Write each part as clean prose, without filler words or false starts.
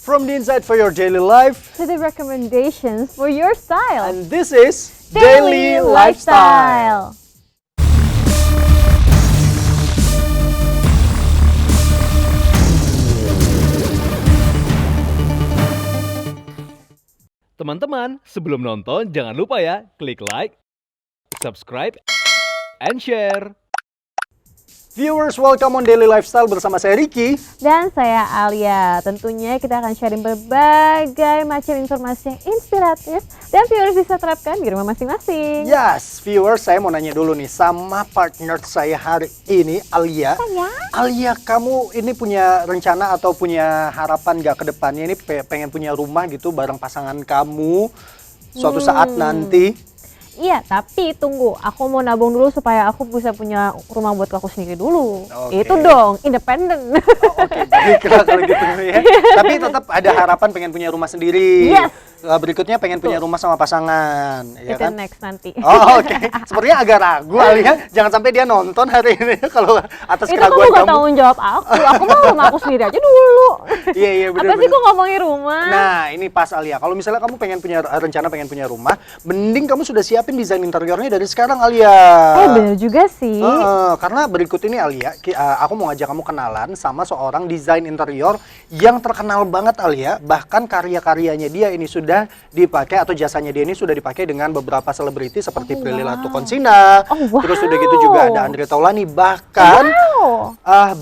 From the inside for your daily life to the recommendations for your style. and this is Daily Lifestyle. Teman-teman, sebelum nonton jangan lupa ya klik like, subscribe, and share. Viewers, welcome on Daily Lifestyle bersama saya Ricky. Dan saya Alia. Tentunya kita akan sharing berbagai macam informasi yang inspiratif dan viewers bisa terapkan di rumah masing-masing. Yes, viewers, saya mau nanya dulu nih sama partner saya hari ini, Alia. Alia, kamu ini punya rencana atau punya harapan gak ke depannya ini pengen punya rumah gitu bareng pasangan kamu suatu saat nanti? Iya, tapi tunggu, aku mau nabung dulu supaya aku bisa punya rumah buat aku sendiri dulu. Oke. Itu dong, independen. Oke, baiklah kalau gitu ya. Tapi tetap ada harapan pengen punya rumah sendiri. Yes. Berikutnya pengen punya rumah sama pasangan, ya Itu kan? next nanti. Oh, oke. Sepertinya agak ragu Alia. Jangan sampai dia nonton hari ini kalau atas Itu keraguan kamu gak kamu. tanggung jawab aku. Aku mau rumah aku sendiri aja dulu. Iya, bener. Apa sih kok ngomongin rumah? Nah, ini pas Alia. Kalau misalnya kamu pengen punya rencana pengen punya rumah, mending kamu sudah siapin desain interiornya dari sekarang, Alia. Bener juga sih. Karena berikut ini Alia, aku mau ngajak kamu kenalan sama seorang desain interior yang terkenal banget Alia. Bahkan karya-karyanya dia ini sudah dipakai atau jasanya dia ini sudah dipakai dengan beberapa selebriti seperti Prilly Latuconsina. Terus udah gitu juga ada Andre Taulany. Bahkan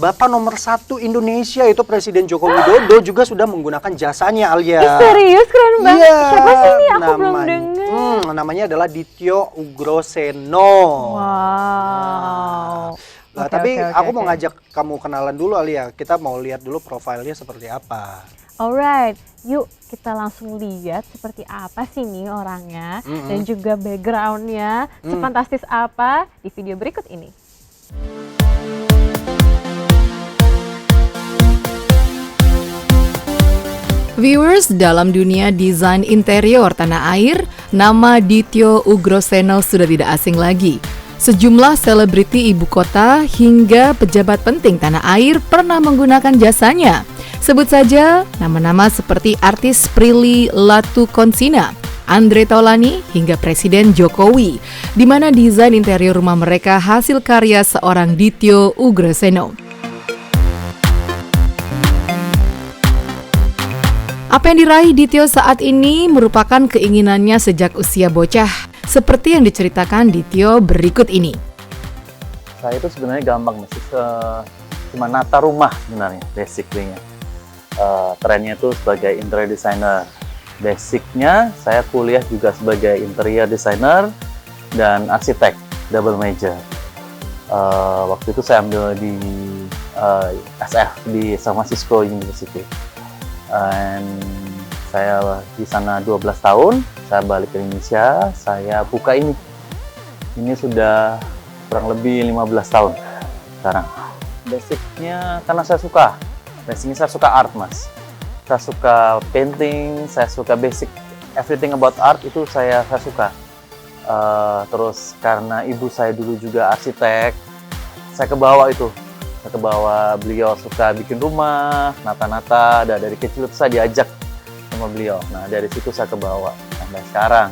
Bapak nomor 1 Indonesia itu Presiden Joko Widodo juga sudah menggunakan jasanya Alia. Serius, keren banget. Iya, Siapa sih ini? Aku belum dengar. Namanya adalah Dityo Ugroseno. Wow. Nah, tapi aku mau ngajak kamu kenalan dulu Alia. Kita mau lihat dulu profilnya seperti apa. Alright, yuk kita langsung lihat seperti apa sih nih orangnya dan juga backgroundnya sefantastis apa di video berikut ini. Viewers, dalam dunia desain interior tanah air, nama Dityo Ugroseno sudah tidak asing lagi. Sejumlah selebriti ibu kota hingga pejabat penting tanah air pernah menggunakan jasanya. Sebut saja nama-nama seperti artis Prilly Latuconsina, Andre Taulany, hingga Presiden Jokowi, di mana desain interior rumah mereka hasil karya seorang Dityo Ugroseno. Apa yang diraih Dityo saat ini merupakan keinginannya sejak usia bocah, seperti yang diceritakan Dityo berikut ini. Saya itu sebenarnya gampang, cuma nata rumah sebenarnya, basically-nya. Trennya itu sebagai interior designer. Basicnya saya kuliah juga sebagai interior designer dan arsitek, double major. Waktu itu saya ambil di SF di San Francisco University. And saya di sana 12 tahun, saya balik ke Indonesia, saya buka ini. Ini sudah kurang lebih 15 tahun sekarang. Basicnya karena saya suka. Basicnya saya suka art, Mas. Saya suka painting, saya suka basic everything about art itu saya suka. Terus karena ibu saya dulu juga arsitek, saya kebawa itu. Saya kebawa, beliau suka bikin rumah, nata-nata, dan dari kecil itu saya diajak sama beliau. Nah, dari situ saya kebawa sampai sekarang.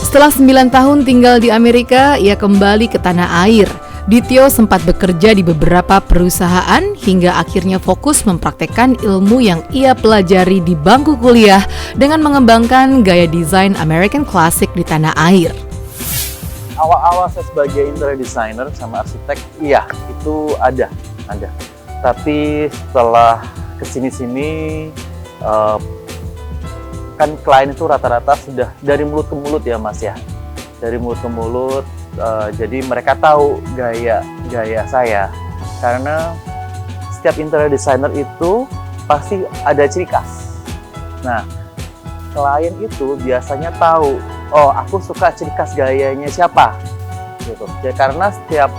Setelah 9 tahun tinggal di Amerika, ia kembali ke tanah air. Dityo sempat bekerja di beberapa perusahaan hingga akhirnya fokus mempraktekkan ilmu yang ia pelajari di bangku kuliah dengan mengembangkan gaya desain American Classic di tanah air. Awal-awal saya sebagai interior designer sama arsitek, iya, itu ada. Tapi setelah kesini-sini, kan klien itu rata-rata sudah dari mulut ke mulut ya Mas ya. Dari mulut ke mulut, jadi mereka tahu gaya saya. Karena setiap interior designer itu pasti ada ciri khas. Nah, klien itu biasanya tahu, oh aku suka ciri khas gayanya siapa. Gitu. Ya, karena setiap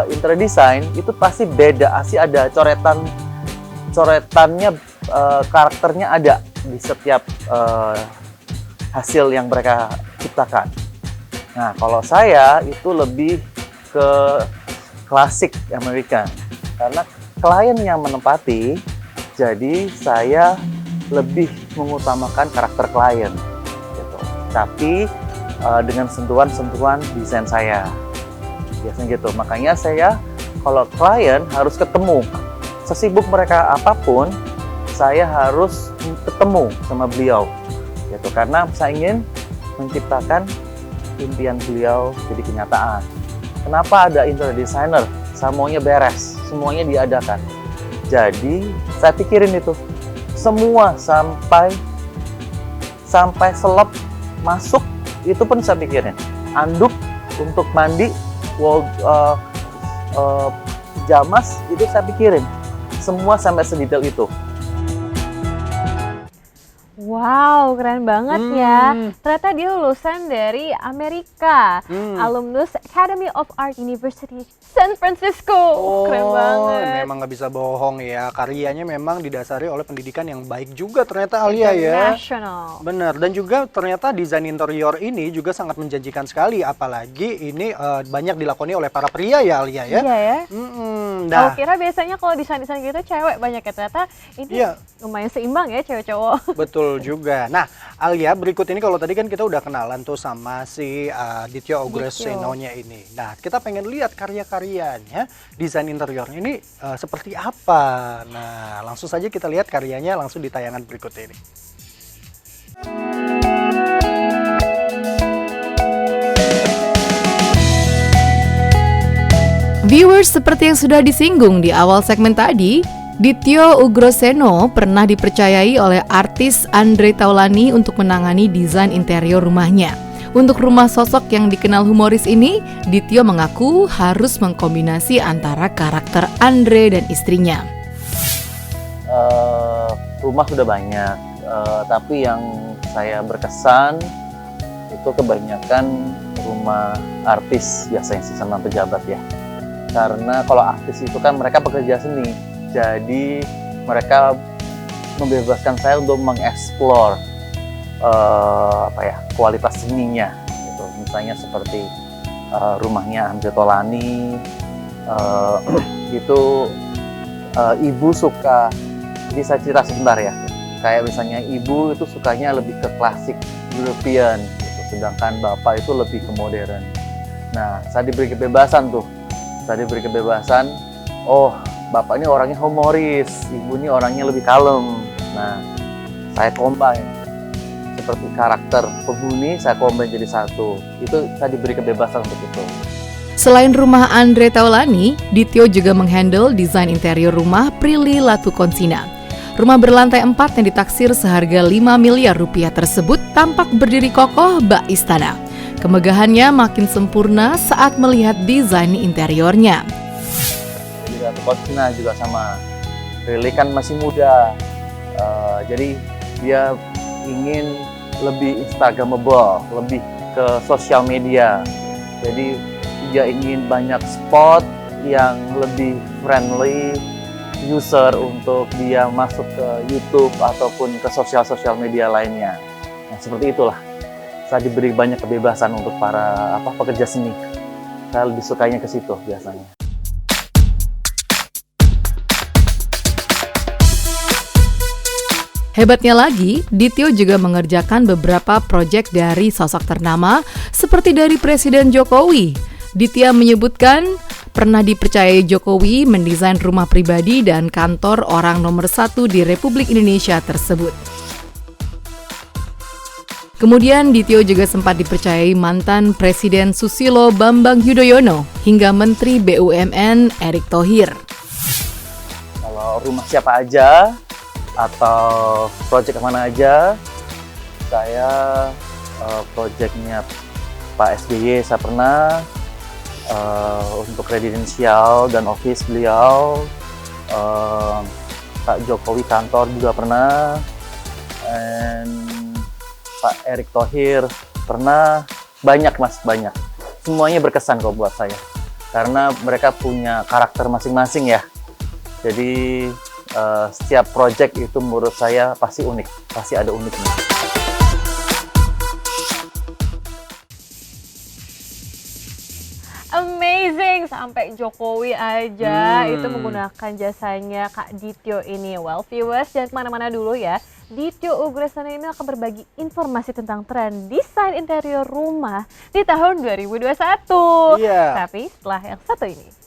interior design itu pasti beda, pasti ada coretannya, karakternya ada di setiap hasil yang mereka ciptakan. Nah, kalau saya itu lebih ke klasik American, karena klien yang menempati Jadi saya lebih mengutamakan karakter klien, gitu. Tapi dengan sentuhan-sentuhan desain saya, biasanya gitu. Makanya saya kalau klien harus ketemu, sesibuk mereka apapun, saya harus ketemu sama beliau, gitu. Karena saya ingin menciptakan impian beliau jadi kenyataan. Kenapa ada interior designer? Semuanya beres, semuanya diadakan. Jadi saya pikirin itu semua sampai selop masuk itu pun saya pikirin. Anduk untuk mandi, pijamas itu saya pikirin. Semua sampai sedetail itu. Wow, keren banget ya. Ternyata dia lulusan dari Amerika, alumnus Academy of Art University San Francisco. Keren banget. Memang nggak bisa bohong ya. Karyanya memang didasari oleh pendidikan yang baik juga ternyata Alia ya. International. Benar, dan juga ternyata desain interior ini juga sangat menjanjikan sekali. Apalagi ini banyak dilakoni oleh para pria ya Alia ya. Iya ya. Nah, Aku kira biasanya kalau desain-desain gitu cewek banyak ya, ternyata ini iya. lumayan seimbang ya cewek-cowok. Betul juga. Nah, Alia, berikut ini kalau tadi kan kita udah kenalan tuh sama si Dityo Ugrosenonya ini. Nah, kita pengen lihat karya-karyanya, desain interiornya ini seperti apa. Nah, langsung saja kita lihat karyanya langsung di tayangan berikut ini. Viewers, seperti yang sudah disinggung di awal segmen tadi, Dityo Ugroseno pernah dipercayai oleh artis Andre Taulani untuk menangani desain interior rumahnya. Untuk rumah sosok yang dikenal humoris ini, Dityo mengaku harus mengkombinasi antara karakter Andre dan istrinya. Rumah sudah banyak, tapi yang saya berkesan itu kebanyakan rumah artis, biasanya sih sama pejabat ya. Karena kalau artis itu kan mereka pekerja seni, jadi mereka membebaskan saya untuk mengeksplor kualitas seninya. Gitu. Misalnya seperti rumahnya Andre Taulani, itu ibu suka, jadi saya cerita sebentar ya. Kayak misalnya ibu itu sukanya lebih ke klasik European, gitu. Sedangkan bapak itu lebih ke modern. Nah, saya diberi kebebasan tuh. Saya diberi kebebasan, oh bapak ini orangnya humoris, ibu ini orangnya lebih kalem. Nah, saya combine. Seperti karakter penghuni, saya combine jadi satu. Itu saya diberi kebebasan untuk itu. Selain rumah Andre Taulani, Dityo juga menghandle desain interior rumah Prilly Latukonsina. Rumah berlantai 4 yang ditaksir seharga 5 miliar rupiah tersebut tampak berdiri kokoh bak istana. Kemegahannya makin sempurna saat melihat desain interiornya. Jadi Latukonsina juga sama. Prilly kan masih muda, jadi dia ingin lebih instagramable, lebih ke sosial media. Jadi dia ingin banyak spot yang lebih friendly user untuk dia masuk ke YouTube ataupun ke sosial media lainnya. Nah, seperti itulah. Saya diberi banyak kebebasan untuk para pekerja seni. Saya lebih sukanya ke situ biasanya. Hebatnya lagi, Dityo juga mengerjakan beberapa proyek dari sosok ternama seperti dari Presiden Jokowi. Ditya menyebutkan pernah dipercayai Jokowi mendesain rumah pribadi dan kantor orang nomor 1 di Republik Indonesia tersebut. Kemudian Dityo juga sempat dipercayai mantan Presiden Susilo Bambang Yudhoyono hingga Menteri BUMN Erick Thohir. Kalau rumah siapa aja atau proyek mana aja, saya proyeknya Pak SBY saya pernah, untuk residensial dan office beliau, Pak Jokowi kantor juga pernah, and Pak Erick Thohir pernah, banyak mas, banyak. Semuanya berkesan kok buat saya, karena mereka punya karakter masing-masing ya. Jadi setiap project itu menurut saya pasti unik, pasti ada uniknya. Amazing amazing, sampai Jokowi aja itu menggunakan jasanya Kak Dityo ini. Well viewers, jangan kemana-mana dulu ya. Dityo Ugreseno ini akan berbagi informasi tentang tren desain interior rumah di tahun 2021. Iya. Tapi setelah yang satu ini.